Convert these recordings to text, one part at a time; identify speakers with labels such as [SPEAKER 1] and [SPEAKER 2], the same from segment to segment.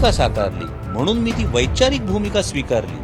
[SPEAKER 1] भूमिका साकारली म्हणून मी ती वैचारिक भूमिका स्वीकारली,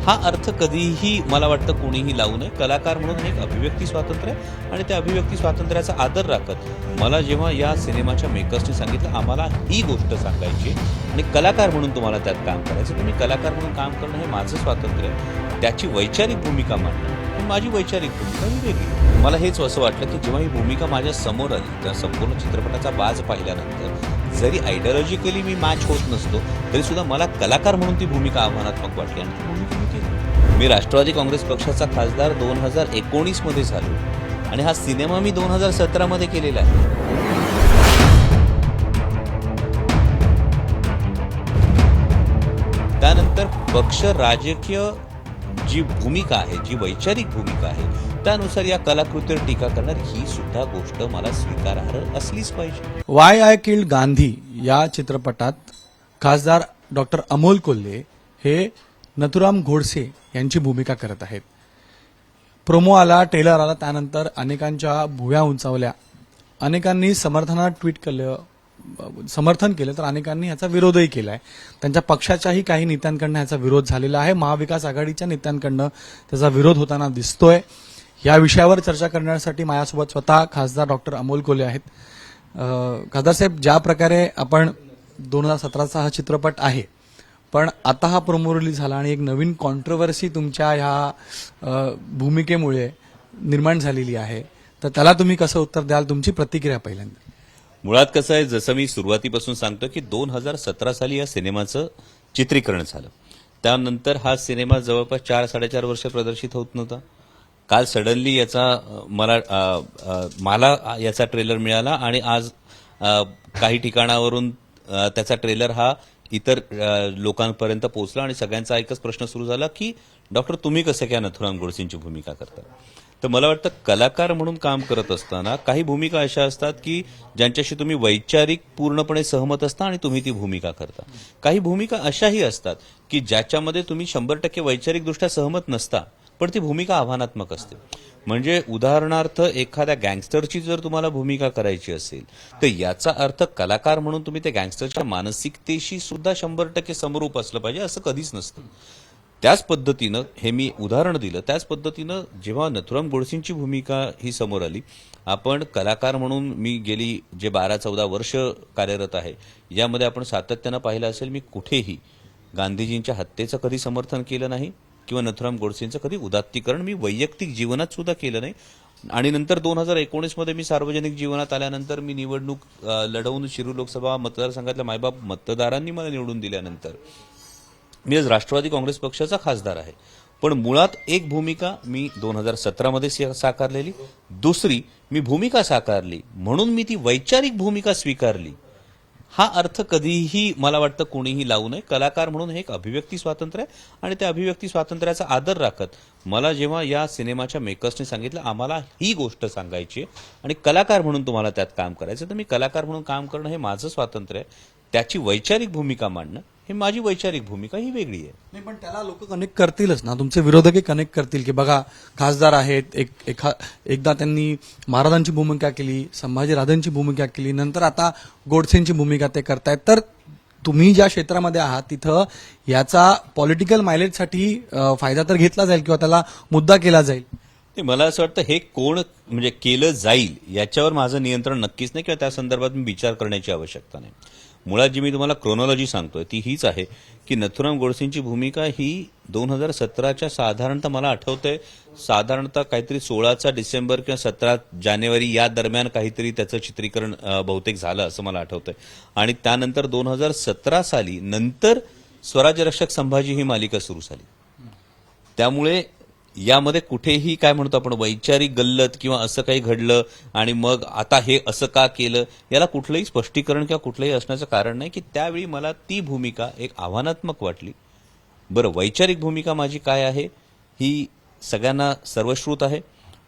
[SPEAKER 1] हा अर्थ कधीही मला वाटतं कोणीही लावू नये. कलाकार म्हणून एक अभिव्यक्ती स्वातंत्र्य आहे आणि त्या अभिव्यक्ती स्वातंत्र्याचा आदर राखत मला जेव्हा या सिनेमाच्या मेकर्सने सांगितलं आम्हाला ही गोष्ट सांगायची आणि कलाकार म्हणून तुम्हाला त्यात काम करायचं, तुम्ही कलाकार म्हणून काम करणं हे माझं स्वातंत्र्य आहे, त्याची वैचारिक भूमिका मांडणं ही माझी वैचारिक भूमिका ही वेगळी. मला हेच असं वाटलं की जेव्हा ही भूमिका माझ्या समोर आली त्या संपूर्ण चित्रपटाचा बाज पाहिल्यानंतर जरी आयडिओलॉजिकली मी मॅच होत नसतो तरी सुद्धा मला कलाकार म्हणून ती भूमिका आव्हानात्मक वाटली आणि ती भूमिका मी केली. मी राष्ट्रवादी काँग्रेस पक्षाचा खासदार 2019 मध्ये झालो आणि हा सिनेमा मी 2017 मध्ये केलेला आहे. त्यानंतर पक्ष राजकीय जी भूमिका आहे, जी वैचारिक भूमिका आहे, त्यानुसार या कलाकृतीवर टीका करणार ही सुद्धा गोष्ट मला स्वीकारार्ह असलीच पाहिजे.
[SPEAKER 2] वाय आय किल्ड गांधी या चित्रपटात खासदार डॉक्टर अमोल कोल्हे हे नथुराम गोडसे यांची भूमिका करत आहेत. प्रोमो आला, ट्रेलर आला, त्यानंतर अनेकांच्या भुव्या उंचावल्या, अनेकांनी समर्थन केलं तर अनेकांनी याचा विरोधही केलाय. त्यांच्या पक्षाच्याही काही नेत्यांकडनं याचा विरोध झालेला आहे. महाविकास आघाडीच्या नेत्यांकडनं त्याचा विरोध होताना दिसतोय. या विषयावर चर्चा करण्यासाठी माझ्यासोबत स्वतः खासदार डॉक्टर अमोल कोल्हे आहेत. खासदार साहेब, ज्या प्रकारे आपण 2017चा हा चित्रपट आहे, पण आता हा प्रोमो रिलीज झाला आणि एक नवीन कॉन्ट्रोवर्सी तुमच्या ह्या भूमिकेमुळे निर्माण झालेली आहे, तर त्याला तुम्ही कसं उत्तर द्याल? तुमची प्रतिक्रिया पहिल्यांदा.
[SPEAKER 1] मुळात कसं आहे, जसं मी सुरुवातीपासून सांगतो की 2017 साली या सिनेमाचं चित्रीकरण झालं. त्यानंतर हा सिनेमा जवळपास 4-4.5 वर्ष प्रदर्शित होत नव्हता. काल सडनली मला याचा ट्रेलर मिळाला आणि आज काही ठिकाणावरून त्याचा ट्रेलर हा इतर लोकांपर्यंत पोहोचला आणि सगळ्यांचा एकच प्रश्न सुरू झाला की डॉक्टर तुम्ही कसं काय नथुराम गोडसेंची भूमिका करता. तर मला वाटतं कलाकार म्हणून काम करत असताना काही भूमिका अशा असतात की ज्यांच्याशी तुम्ही वैचारिक पूर्णपणे सहमत असता आणि तुम्ही ती भूमिका करता. काही भूमिका अशाही असतात की ज्याच्यामध्ये तुम्ही 100% वैचारिकदृष्ट्या सहमत नसता पण ती भूमिका आव्हानात्मक असते. म्हणजे उदाहरणार्थ एखाद्या गँगस्टरची जर तुम्हाला भूमिका करायची असेल तर याचा अर्थ कलाकार म्हणून तुम्ही त्या गँगस्टरच्या मानसिकतेशी सुद्धा 100% समरूप असलं पाहिजे असं कधीच नसतं. त्याच पद्धतीनं हे मी उदाहरण दिलं, त्याच पद्धतीनं जेव्हा नथुराम गोडसेंची भूमिका ही समोर आली, आपण कलाकार म्हणून मी गेली जे 12-14 वर्ष कार्यरत आहे यामध्ये आपण सातत्यानं पाहिलं असेल मी कुठेही गांधीजींच्या हत्येचं कधी समर्थन केलं नाही किंवा नथुराम गोडसेंचं कधी उदात्तीकरण मी वैयक्तिक जीवनात सुद्धा केलं नाही. आणि नंतर 2019 मध्ये मी सार्वजनिक जीवनात आल्यानंतर मी निवडणूक लढवून शिरूर लोकसभा मतदारसंघातल्या मायबाप मतदारांनी मला निवडून दिल्यानंतर मी आज राष्ट्रवादी काँग्रेस पक्षाचा खासदार आहे. पण मुळात एक भूमिका मी 2017 मध्ये साकारलेली, दुसरी मी भूमिका साकारली म्हणून मी ती वैचारिक भूमिका स्वीकारली, हा अर्थ कधीही मला वाटतं कोणीही लावू नये. कलाकार म्हणून हे एक अभिव्यक्ती स्वातंत्र्य आहे आणि त्या अभिव्यक्ती स्वातंत्र्याचा आदर राखत मला जेव्हा या सिनेमाच्या मेकर्सने सांगितलं आम्हाला ही गोष्ट सांगायची आणि कलाकार म्हणून तुम्हाला त्यात काम करायचं, तर मी कलाकार म्हणून काम करणं हे माझं स्वातंत्र्य आहे, त्याची वैचारिक भूमिका मांडणं हे माझी वैचारिक भूमिका ही वेगळी आहे.
[SPEAKER 2] नाही, पण त्याला लोक कनेक्ट करतीलच ना, तुमचे विरोधकही कनेक्ट करतील की बघा खासदार आहेत, एकदा त्यांनी महाराजांची भूमिका केली, संभाजीराजांची भूमिका केली, नंतर आता गोडसेंची भूमिका ते करतायत. तर तुम्ही ज्या क्षेत्रामध्ये आहात तिथं याचा पॉलिटिकल मायलेजसाठी फायदा तर घेतला जाईल किंवा त्याला मुद्दा केला जाईल.
[SPEAKER 1] मला असं वाटतं हे कोण म्हणजे केलं जाईल याच्यावर माझं नियंत्रण नक्कीच नाही किंवा त्या संदर्भात मी विचार करण्याची आवश्यकता नाही. मुळात जी मी तुम्हाला क्रोनॉलॉजी सांगतोय ती हीच आहे की नथुराम गोडसेंची भूमिका ही 2017च्या साधारणतः मला आठवतंय साधारणतः काहीतरी 16 डिसेंबर किंवा 17 जानेवारी या दरम्यान काहीतरी त्याचं चित्रीकरण बहुतेक झालं असं मला आठवतंय. आणि त्यानंतर 2017 साली नंतर स्वराज्य रक्षक संभाजी ही मालिका सुरू झाली. त्यामुळे यामध्ये कुठेही काय म्हणतो आपण वैचारिक गल्लत किंवा असं काही घडलं आणि मग आता हे असं का केलं याला कुठलंही स्पष्टीकरण किंवा कुठलंही असण्याचं कारण नाही की त्यावेळी मला ती भूमिका एक आव्हानात्मक वाटली. बरं, वैचारिक भूमिका माझी काय आहे ही सगळ्यांना सर्वश्रुत आहे.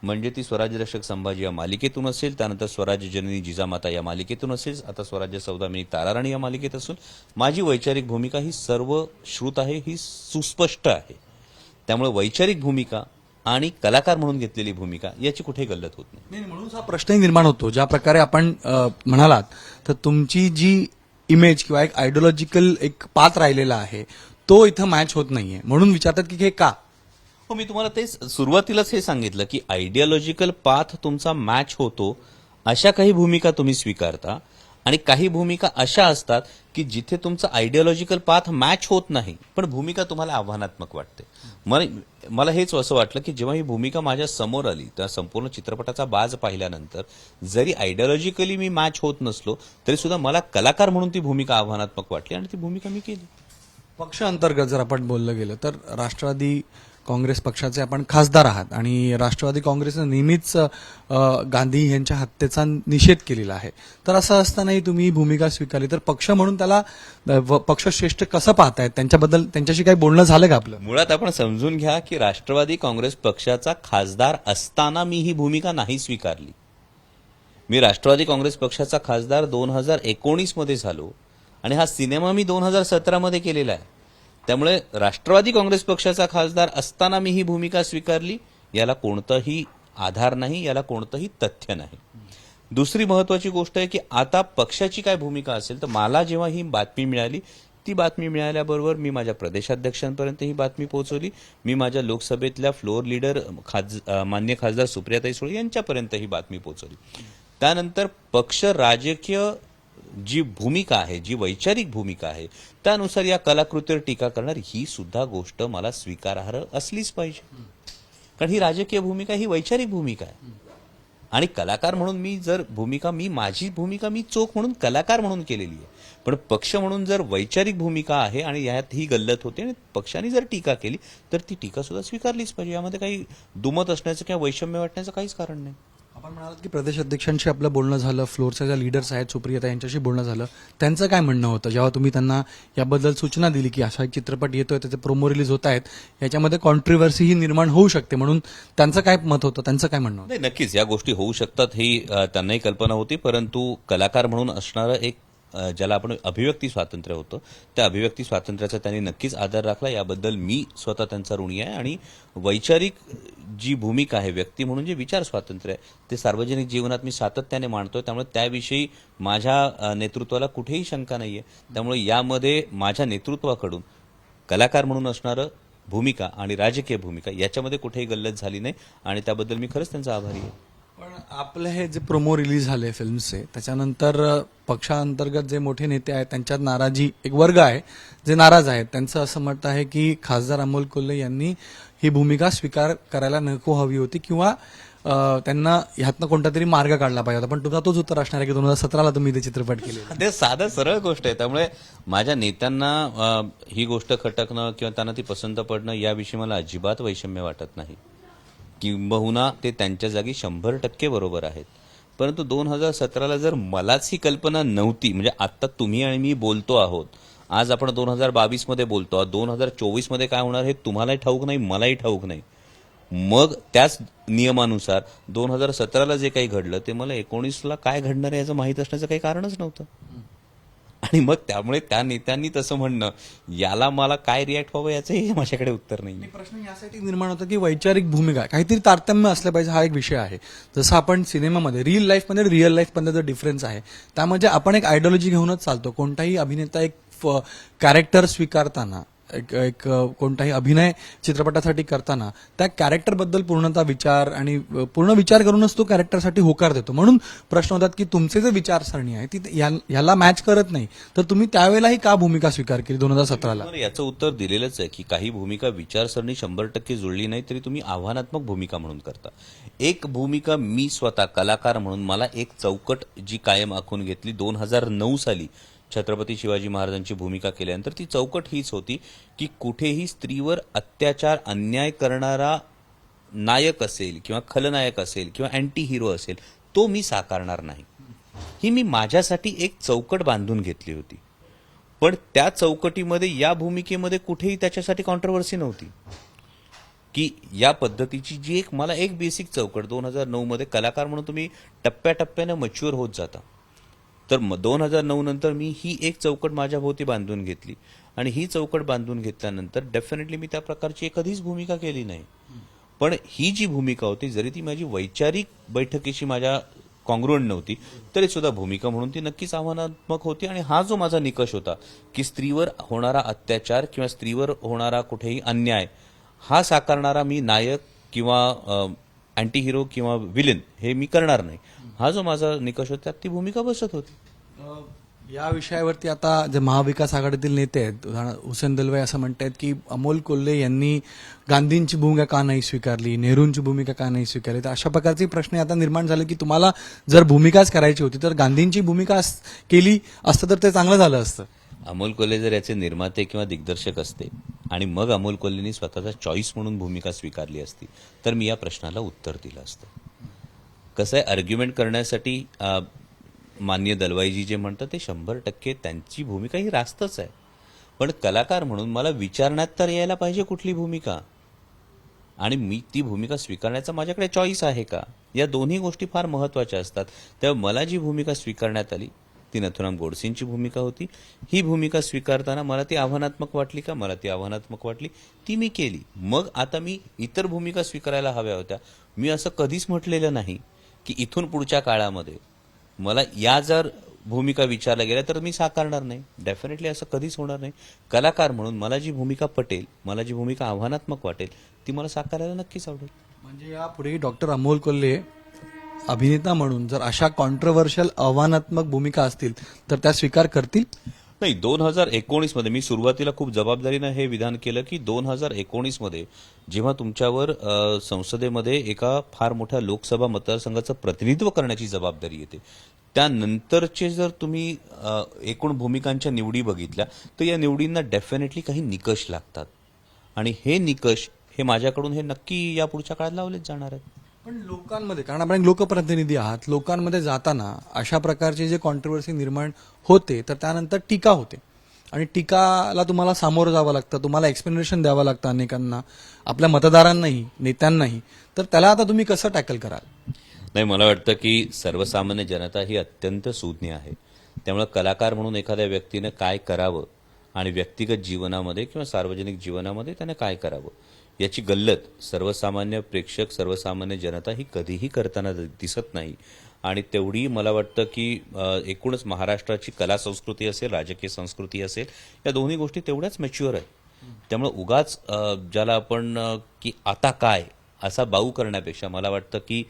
[SPEAKER 1] म्हणजे ती स्वराज्य रक्षक संभाजी या मालिकेतून असेल, त्यानंतर स्वराज्य जननी जिजामाता या मालिकेतून असेल, आता स्वराज्य सौदामिनी ताराराणी या मालिकेत असून माझी वैचारिक भूमिका ही सर्वश्रुत आहे, ही सुस्पष्ट आहे. त्यामुळे वैचारिक भूमिका आणि कलाकार म्हणून घेतलेली भूमिका याची कुठेही गल्लत होत नाही.
[SPEAKER 2] म्हणून हा प्रश्नही निर्माण होतो. ज्या प्रकारे आपण म्हणालात तर तुमची जी इमेज किंवा एक आयडिओलॉजिकल एक पाथ राहिलेला आहे तो इथं मॅच होत नाहीये म्हणून विचारतात की हे का.
[SPEAKER 1] हो, मी तुम्हाला तेच सुरुवातीलाच हे सांगितलं की आयडियोलॉजिकल पाथ तुमचा मॅच होतो अशा काही भूमिका तुम्ही स्वीकारता आणि काही भूमिका अशा असतात की जिथे तुमचा आयडियोलॉजिकल पाथ मॅच होत नाही पण भूमिका तुम्हाला आव्हानात्मक वाटते. मला हेच असं वाटलं की जेव्हा ही भूमिका माझ्या समोर आली त्या संपूर्ण चित्रपटाचा बाज पाहिल्यानंतर जरी आयडियोलॉजिकली मी मॅच होत नसलो तरी सुद्धा मला कलाकार म्हणून ती भूमिका आव्हानात्मक वाटली आणि ती भूमिका मी केली.
[SPEAKER 2] पक्ष अंतर्गत जर आपण बोललं गेलं तर राष्ट्रवादी काँग्रेस पक्षाचे आपण खासदार आहात आणि राष्ट्रवादी काँग्रेसनं नेहमीच गांधी यांच्या हत्येचा निषेध केलेला आहे. तर असं असतानाही तुम्ही ही भूमिका स्वीकारली तर पक्ष म्हणून त्याला पक्षश्रेष्ठ कसं पाहतायत त्यांच्याबद्दल त्यांच्याशी काही बोलणं झालं का आपलं.
[SPEAKER 1] मुळात आपण समजून घ्या की राष्ट्रवादी काँग्रेस पक्षाचा खासदार असताना मी ही भूमिका नाही स्वीकारली. मी राष्ट्रवादी काँग्रेस पक्षाचा खासदार 2019 मध्ये झालो आणि हा सिनेमा मी 2017 मध्ये केलेला आहे. त्यामुळे राष्ट्रवादी काँग्रेस पक्षाचा खासदार असताना मी ही भूमिका स्वीकारली याला कोणताही आधार नाही, याला कोणतंही तथ्य नाही. दुसरी महत्वाची गोष्ट आहे की आता पक्षाची काय भूमिका असेल तर मला जेव्हा ही बातमी मिळाली ती बातमी मिळाल्याबरोबर मी माझ्या प्रदेशाध्यक्षांपर्यंत ही बातमी पोहोचवली. मी माझ्या लोकसभेतल्या फ्लोअर लीडर मान्य खासदार सुप्रियाताई सुळे यांच्यापर्यंत ही बातमी पोहोचवली. त्यानंतर पक्ष राजकीय जी भूमिका आहे, जी वैचारिक भूमिका आहे त्यानुसार या कलाकृतीवर टीका करणार ही सुद्धा गोष्ट मला स्वीकारार्ह असलीच पाहिजे. कारण ही राजकीय भूमिका ही वैचारिक भूमिका आहे आणि कलाकार म्हणून माझी भूमिका मी चोख म्हणून कलाकार म्हणून केलेली आहे. पण पक्ष म्हणून जर वैचारिक भूमिका आहे आणि यात ही गल्लत होते आणि पक्षाने जर टीका केली तर ती टीका सुद्धा स्वीकारलीच पाहिजे. यामध्ये काही दुमत असण्याचं किंवा वैषम्य वाटण्याचं काहीच कारण नाही.
[SPEAKER 2] आपण म्हणालात की प्रदेश अध्यक्षांशी आपलं बोलणं झालं, फ्लोअरच्या ज्या लीडर्स आहेत सुप्रियता यांच्याशी बोलणं झालं, त्यांचं काय म्हणणं होतं जेव्हा तुम्ही त्यांना याबद्दल सूचना दिली की असा एक चित्रपट येतोय त्याचे प्रोमो रिलीज होत आहेत याच्यामध्ये कॉन्ट्रोव्हर्सी ही निर्माण होऊ शकते म्हणून त्यांचं काय मत होतं, त्यांचं काय म्हणणं होतं.
[SPEAKER 1] नाही, नक्कीच या गोष्टी होऊ शकतात ही त्यांनाही कल्पना होती. परंतु कलाकार म्हणून असणारं एक ज्याला आपण अभिव्यक्ती स्वातंत्र्य होतं त्या अभिव्यक्ती स्वातंत्र्याचा त्यांनी नक्कीच आदर राखला. याबद्दल मी स्वतः त्यांचा ऋणी आहे आणि वैचारिक जी भूमिका आहे व्यक्ती म्हणून जे विचार स्वातंत्र्य आहे ते सार्वजनिक जीवनात मी सातत्याने मांडतोय. त्यामुळे त्याविषयी माझ्या नेतृत्वाला कुठेही शंका नाहीये. त्यामुळे यामध्ये माझ्या नेतृत्वाकडून कलाकार म्हणून असणारं भूमिका आणि राजकीय भूमिका याच्यामध्ये कुठेही गल्लत झाली नाही आणि त्याबद्दल मी खरंच त्यांचा आभारी आहे.
[SPEAKER 2] पण आपले हे जे प्रोमो रिलीज झाले फिल्मचे त्याच्यानंतर पक्षांतर्गत जे मोठे नेते आहेत त्यांच्यात नाराजी एक वर्ग आहे जे नाराज आहेत. त्यांचं असं मत आहे की खासदार अमोल कोल्हे यांनी ही भूमिका स्वीकार करायला नको हवी होती किंवा त्यांना ह्यातनं कोणता तरी मार्ग काढला पाहिजे होता. पण तुमचा तोच उत्तर असणार आहे की 2017ला तुम्ही ते चित्रपट केले.
[SPEAKER 1] ते साधं सरळ गोष्ट आहे. त्यामुळे माझ्या नेत्यांना ही गोष्ट खटकणं किंवा त्यांना ती पसंत पडणं याविषयी मला अजिबात वैषम्य वाटत नाही. किंबहुना ते त्यांच्या जागी 100% बरोबर आहेत. परंतु 2017ला जर मलाच ही कल्पना नव्हती म्हणजे आता तुम्ही आणि मी बोलतो आहोत, आज आपण 2022 मध्ये बोलतो आहोत, 2024 मध्ये काय होणार हे तुम्हालाही ठाऊक नाही, मलाही ठाऊक नाही. मग त्याच नियमानुसार 2017ला जे काही घडलं ते मला 19ला काय घडणार आहे याचं माहीत असण्याचं काही कारणच नव्हतं. आणि मग त्यामुळे त्या नेत्यांनी तसं म्हणणं याला मला काय रिॲक्ट व्हावं याचंही माझ्याकडे उत्तर नाही.
[SPEAKER 2] प्रश्न यासाठी निर्माण होतो की वैचारिक भूमिका काहीतरी तारतम्य असलं पाहिजे हा एक विषय आहे. जसं आपण सिनेमामध्ये रिअल लाईफमध्ये रिअल लाईफमध्ये जो डिफरन्स आहे त्यामध्ये आपण एक आयडिओलॉजी घेऊनच चालतो. कोणताही अभिनेता एक कॅरेक्टर स्वीकारताना एक कोणताही अभिनय चित्रपटासाठी करताना त्या कॅरेक्टरबद्दल पूर्णतः विचार आणि पूर्ण विचार करूनच तो कॅरेक्टरसाठी होकार देतो. म्हणून प्रश्न होतात की तुमचे जे विचारसरणी आहे ती ह्याला मॅच करत नाही तर तुम्ही त्यावेळेलाही का भूमिका स्वीकार केली 2017ला.
[SPEAKER 1] याचं उत्तर दिलेलंच आहे की काही भूमिका विचारसरणी 100% जुळली नाही तरी तुम्ही आव्हानात्मक भूमिका म्हणून करता. एक भूमिका मी स्वतः कलाकार म्हणून मला एक चौकट जी कायम आखून घेतली 2009 साली छत्रपती शिवाजी महाराजांची भूमिका केल्यानंतर ती चौकट हीच होती की कुठेही स्त्रीवर अत्याचार अन्याय करणारा नायक असेल किंवा खलनायक असेल किंवा अँटी हिरो असेल तो मी साकारणार नाही. ही मी माझ्यासाठी एक चौकट बांधून घेतली होती. पण त्या चौकटीमध्ये या भूमिकेमध्ये कुठेही त्याच्यासाठी कॉन्ट्रोव्हर्सी नव्हती की या पद्धतीची जी एक मला एक बेसिक चौकट 2009 मध्ये कलाकार म्हणून तुम्ही टप्प्याटप्प्याने मच्युअर होत जाता. तर 2009 नंतर मी ही एक चौकट माझ्या भोवती बांधून घेतली आणि ही चौकट बांधून घेतल्यानंतर डेफिनेटली मी त्या प्रकारची कधीच भूमिका केली नाही. पण ही जी भूमिका होती जरी ती माझी वैचारिक बैठकीशी माझ्या कॉन्ग्रुएंट नव्हती तरी सुद्धा भूमिका म्हणून ती नक्कीच आव्हानात्मक होती. आणि हा जो माझा निकष होता की स्त्रीवर होणारा अत्याचार किंवा स्त्रीवर होणारा कुठेही अन्याय हा साकारणारा मी नायक किंवा अँटी हिरो किंवा विलन हे मी करणार नाही, हा जो माझा निकष होता त्यात ती भूमिका बसत होती.
[SPEAKER 2] या विषयावरती आता जे महाविकास आघाडीतील नेते आहेत, उदाहरणार्थ हुसेन दलवाई असं म्हणतात की अमोल कोल्हे यांनी गांधींची भूमिका का नाही स्वीकारली, नेहरूंची भूमिका का नाही स्वीकारली. तर अशा प्रकारचे प्रश्न आता निर्माण झाले की तुम्हाला जर भूमिकाच करायची होती तर गांधींची भूमिका केली असतं तर ते चांगलं झालं असतं.
[SPEAKER 1] अमोल कोल्हे जर याचे निर्माते किंवा दिग्दर्शक असते आणि मग अमोल कोल्हेनी स्वतःचा चॉईस म्हणून भूमिका स्वीकारली असती तर मी या प्रश्नाला उत्तर दिलं असतं. कसं आहे, आर्ग्युमेंट करण्यासाठी माननीय दलवाईजी जे म्हणतात ते 100% त्यांची भूमिका ही रास्तच आहे, पण कलाकार म्हणून मला विचारण्यात तर यायला पाहिजे कुठली भूमिका, आणि मी ती भूमिका स्वीकारण्याचा माझ्याकडे चॉईस आहे का, या दोन्ही गोष्टी फार महत्त्वाच्या असतात. तेव्हा मला जी भूमिका स्वीकारण्यात आली ती नथुराम गोडसेंची भूमिका होती. ही भूमिका स्वीकारताना मला ती आव्हानात्मक वाटली का, मला ती आव्हानात्मक वाटली, ती मी केली. मग आता मी इतर भूमिका स्वीकारायला हव्या होत्या. मी असं कधीच म्हटलेलं नाही की इथून पुढच्या काळामध्ये मला या जर भूमिका विचारल्या गेल्या तर मी साकारणार नाही. डेफिनेटली असं कधीच होणार नाही. कलाकार म्हणून मला जी भूमिका पटेल, मला जी भूमिका आव्हानात्मक वाटेल ती मला साकारायला नक्कीच आवडेल.
[SPEAKER 2] म्हणजे यापुढे डॉक्टर अमोल कोल्हे अभिनेता म्हणून जर अशा कॉन्ट्रोव्हर्शियल आव्हानात्मक भूमिका असतील तर त्या स्वीकार करतील?
[SPEAKER 1] नाही, 2019 मध्ये मी सुरुवातीला खूप जबाबदारीनं हे विधान केलं की 2019 मध्ये जेव्हा तुमच्यावर संसदेमध्ये एका फार मोठ्या लोकसभा मतदारसंघाचं प्रतिनिधित्व करण्याची जबाबदारी येते, त्यानंतरचे जर तुम्ही एकूण भूमिकांच्या निवडी बघितल्या तर या निवडींना डेफिनेटली काही निकष लागतात आणि हे निकष हे माझ्याकडून हे नक्की या पुढच्या काळात लावलेच जाणार आहेत.
[SPEAKER 2] पण लोकांमध्ये, कारण आपण लोकप्रतिनिधी आहात, लोकांमध्ये जाताना अशा प्रकारचे जे कॉन्ट्रोव्हर्सी निर्माण होते तर त्यानंतर टीका होते आणि टीकाला तुम्हाला सामोरं जावं लागतं, तुम्हाला एक्सप्लेनेशन द्यावं लागतं अनेकांना, आपल्या मतदारांनाही नेत्यांनाही. तर त्याला आता तुम्ही कसं टॅकल कराल?
[SPEAKER 1] नाही, मला वाटतं की सर्वसामान्य जनता ही अत्यंत सुज्ञ आहे. त्यामुळे कलाकार म्हणून एखाद्या व्यक्तीनं काय करावं आणि व्यक्तिगत जीवनामध्ये किंवा सार्वजनिक जीवनामध्ये त्याने काय करावं याची गल्लत सर्वसामान्य प्रेक्षक, सर्वसामान्य जनता ही कधीही करताना दिसत नाही. आणि तेवढी मला वाटतं की एकूणच महाराष्ट्राची कला संस्कृती असेल, राजकीय संस्कृती असेल, या दोन्ही गोष्टी तेवढ्याच मॅच्युअर आहेत. त्यामुळे उगाच ज्याला आपण की आता काय असा बाऊ करण्यापेक्षा मला वाटतं की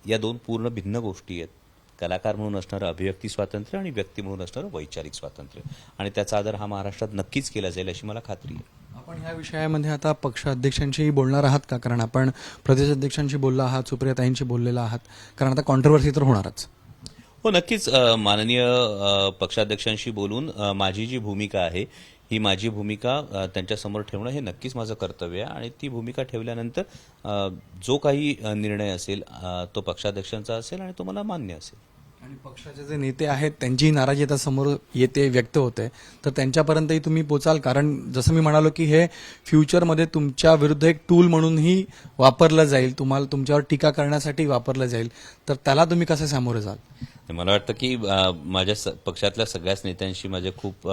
[SPEAKER 1] या दोन पूर्ण भिन्न गोष्टी आहेत. कलाकार म्हणून असणारं अभिव्यक्ती स्वातंत्र्य आणि व्यक्ती म्हणून असणारं वैचारिक स्वातंत्र्य, आणि त्याचा आदर हा महाराष्ट्रात नक्कीच केला जाईल अशी मला खात्री आहे.
[SPEAKER 2] आपण ह्या विषयामध्ये आता पक्षाध्यक्षांशी बोलणार आहात का? कारण आपण प्रदेशाध्यक्षांशी बोलला आहात, सुप्रियाताईंशी बोललेला आहात, कारण आता कॉन्ट्रोव्हर्सी तर होणारच.
[SPEAKER 1] हो, नक्कीच. माननीय पक्षाध्यक्षांशी बोलून माझी जी भूमिका आहे ही माझी भूमिका त्यांच्यासमोर ठेवणं हे नक्कीच माझं कर्तव्य आहे. आणि ती भूमिका ठेवल्यानंतर जो काही निर्णय असेल तो पक्षाध्यक्षांचा असेल आणि तो मला मान्य असेल.
[SPEAKER 2] आणि पक्षाचे जे नेते आहेत त्यांचीही नाराजी आता समोर येते, व्यक्त होते, तर त्यांच्यापर्यंतही तुम्ही पोचाल? कारण जसं मी म्हणालो की हे फ्युचरमध्ये तुमच्या विरुद्ध एक टूल म्हणूनही वापरलं जाईल, तुम्हाला तुमच्यावर टीका करण्यासाठी वापरलं जाईल, तर त्याला तुम्ही कसे सामोरे जाल?
[SPEAKER 1] मला वाटतं की माझ्या पक्षातल्या सगळ्याच नेत्यांशी माझे खूप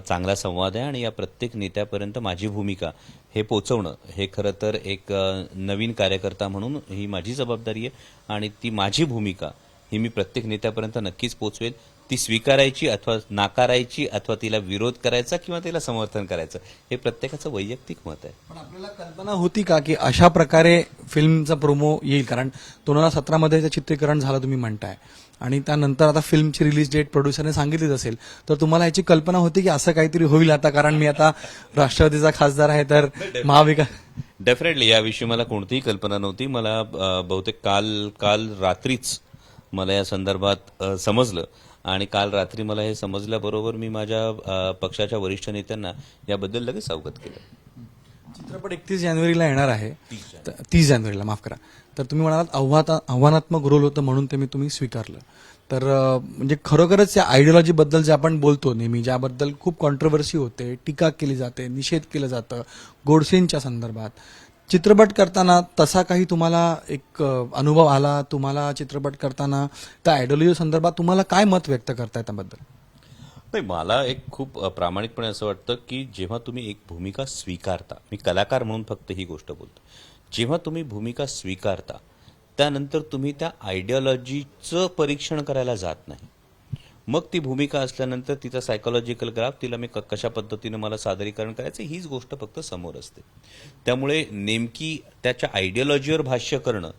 [SPEAKER 1] चांगला संवाद आहे आणि या प्रत्येक नेत्यापर्यंत माझी भूमिका हे पोचवणं हे खरं तर एक नवीन कार्यकर्ता म्हणून ही माझी जबाबदारी आहे. आणि ती माझी भूमिका ही मी प्रत्येक नेत्यापर्यंत नक्कीच पोचवेल. ती स्वीकारायची अथवा नाकारायची अथवा तिला विरोध करायचा किंवा तिला समर्थन करायचं हे प्रत्येकाचं वैयक्तिक मत आहे.
[SPEAKER 2] पण आपल्याला कल्पना होती का की अशा प्रकारे फिल्मचा प्रोमो येईल? कारण 2017 मध्ये ते चित्रीकरण झालं तुम्ही म्हणताय आणि त्यानंतर आता फिल्मची रिलीज डेट प्रोड्युसरने सांगितलीच असेल, तर तुम्हाला याची कल्पना होती की असं काहीतरी होईल आता? कारण मी आता राष्ट्रवादीचा खासदार आहे तर महाविकास.
[SPEAKER 1] डेफिनेटली याविषयी मला कोणतीही कल्पना नव्हती. मला बहुतेक काल रात्रीच मला या संदर्भात समजलं आणि काल रात्री मला हे समजल्याबरोबर मी माझ्या पक्षाच्या वरिष्ठ नेत्यांना याबद्दल लगेच अवगत केलं.
[SPEAKER 2] चित्रपट 31 जानेवारीला येणार आहे, 30 जानेवारीला, माफ करा. तर तुम्ही म्हणालात आव्हानात्मक रोल होतं म्हणून ते तुम्ही स्वीकारलं. तर म्हणजे खरोखरच या आयडिओलॉजीबद्दल जे आपण बोलतो नेहमी, ज्याबद्दल खूप कॉन्ट्रोव्हर्सी होते, टीका केली जाते, निषेध केलं जातं गोडसेंच्या संदर्भात, चित्रपट करताना तसा काही तुम्हाला एक अनुभव आला? तुम्हाला चित्रपट करताना त्या आयडिओलॉजी संदर्भात तुम्हाला काय मत व्यक्त करताय त्याबद्दल?
[SPEAKER 1] नाही, मला एक खूप प्रामाणिकपणे असं वाटतं की जेव्हा तुम्ही एक भूमिका स्वीकारता, मी कलाकार म्हणून फक्त ही गोष्ट बोलतो, जेव्हा तुम्ही भूमिका स्वीकारता त्यानंतर तुम्ही त्या आयडिओलॉजीचं परीक्षण करायला जात नाही. मग ती भूमिका असल्यानंतर तिचा सायकोलॉजिकल ग्राफ, तिला मी कशा पद्धतीनं मला सादरीकरण करायचं हीच गोष्ट फक्त समोर असते. त्यामुळे नेमकी त्याच्या आयडिओलॉजीवर भाष्य करणं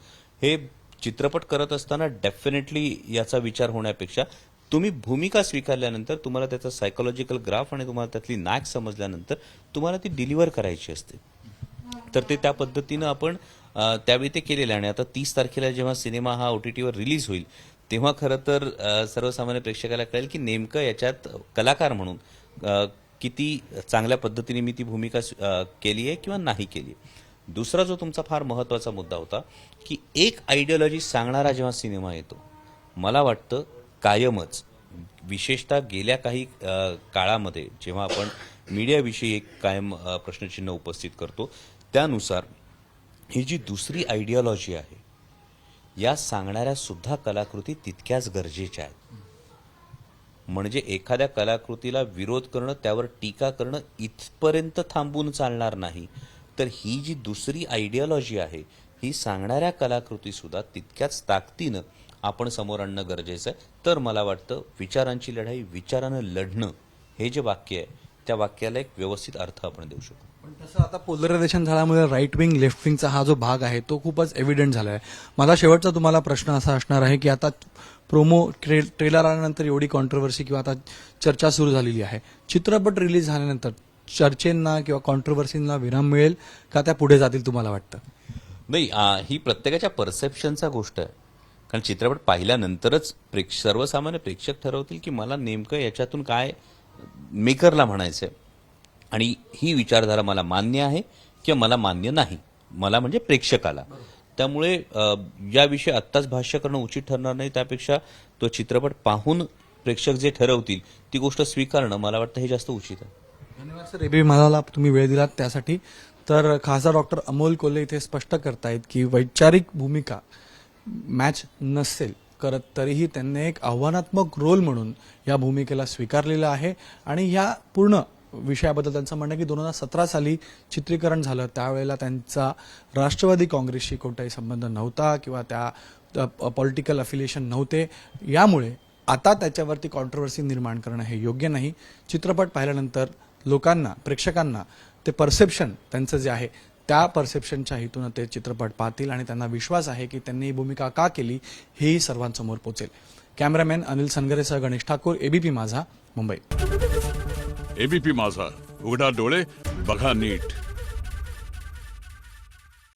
[SPEAKER 1] हे चित्रपट करत असताना डेफिनेटली याचा विचार होण्यापेक्षा तुम्ही भूमिका स्वीकारल्यानंतर तुम्हाला त्याचा सायकोलॉजिकल ग्राफ आणि तुम्हाला त्यातली नॅक समजल्यानंतर तुम्हाला ती डिलिव्हर करायची असते. तर ते त्या पद्धतीनं आपण त्यावेळी ते केलेलं आहे. आणि आता 30 तारखेला जेव्हा सिनेमा हा OTTवर रिलीज होईल तेव्हा खरं तर सर्वसामान्य प्रेक्षकाला कळेल की नेमकं याच्यात कलाकार म्हणून किती चांगल्या पद्धतीने मी ती भूमिका केली आहे किंवा नाही केली आहे. दुसरा जो तुमचा फार महत्त्वाचा मुद्दा होता की एक आयडिओलॉजी सांगणारा जेव्हा सिनेमा येतो, मला वाटतं कायमच विशेषतः गेल्या काही काळामध्ये जेव्हा आपण मीडियाविषयी एक कायम प्रश्नचिन्ह उपस्थित करतो, त्यानुसार ही जी दुसरी आयडिओलॉजी आहे या सांगणाऱ्या सुद्धा कलाकृती तितक्याच गरजेच्या आहेत. म्हणजे एखाद्या कलाकृतीला विरोध करणं, त्यावर टीका करणं इथपर्यंत थांबून चालणार नाही, तर ही जी दुसरी आयडिओलॉजी आहे ही सांगणाऱ्या कलाकृती सुद्धा तितक्याच ताकदीनं आपण समोर आणणं गरजेचं आहे. तर मला वाटतं विचारांची लढाई विचारानं लढणं हे जे वाक्य आहे त्या वाक्याला एक व्यवस्थित अर्थ आपण देऊ शकतो.
[SPEAKER 2] पण तसं आता पोलरायझेशन झाल्यामुळे राईट विंग लेफ्ट विंगचा हा जो भाग आहे तो खूपच एव्हिडंट झाला आहे. माझा शेवटचा तुम्हाला प्रश्न असा असणार आहे की आता प्रोमो ट्रेलर आल्यानंतर एवढी कॉन्ट्रोवर्सी किंवा आता चर्चा सुरू झालेली आहे, चित्रपट रिलीज झाल्यानंतर चर्चेंना किंवा कॉन्ट्रोवर्सींना विराम मिळेल का त्या पुढे जातील तुम्हाला वाटतं?
[SPEAKER 1] नाही, ही प्रत्येकाच्या परसेप्शनचा गोष्ट आहे. कारण चित्रपट पाहिल्यानंतरच सर्वसामान्य प्रेक्षक ठरवतील की मला नेमकं याच्यातून काय मेकरला म्हणायचं आहे आणि ही विचारधारा मला मान्य आहे किंवा मला मान्य नाही, मला म्हणजे प्रेक्षकाला. त्यामुळे याविषयी आत्ताच भाष्य करणं उचित ठरणार नाही. त्यापेक्षा तो चित्रपट पाहून प्रेक्षक जे ठरवतील ती गोष्ट स्वीकारणं मला वाटतं हे जास्त उचित आहे.
[SPEAKER 2] धन्यवाद सर, एबी मला तुम्ही वेळ दिलात त्यासाठी. तर खासदार डॉक्टर अमोल कोल्हे इथे स्पष्ट करतायत की वैचारिक भूमिका मॅच नसेल करत तरीही त्यांनी एक आव्हानात्मक रोल म्हणून या भूमिकेला स्वीकारलेलं आहे. आणि या पूर्ण विषयाबद्दल त्यांचं म्हणणं की 2017 साली चित्रीकरण झालं त्यावेळेला त्यांचा राष्ट्रवादी काँग्रेसशी कोणताही संबंध नव्हता किंवा त्या पॉलिटिकल अफिलिएशन नव्हते. यामुळे आता त्याच्यावरती कॉन्ट्रोवर्सी निर्माण करणं हे योग्य नाही. चित्रपट पाहिल्यानंतर लोकांना, प्रेक्षकांना ते परसेप्शन त्यांचं जे आहे त्या परसेप्शनच्या हेतून ते चित्रपट पाहतील आणि त्यांना विश्वास आहे की त्यांनी ही भूमिका का केली हेही सर्वांसमोर पोहोचेल. कॅमेरामॅन अनिल सनगरेसह गणेश ठाकूर, एबीपी माझा, मुंबई.
[SPEAKER 3] एबीपी माझा, उघडा डोळे बघा नीट.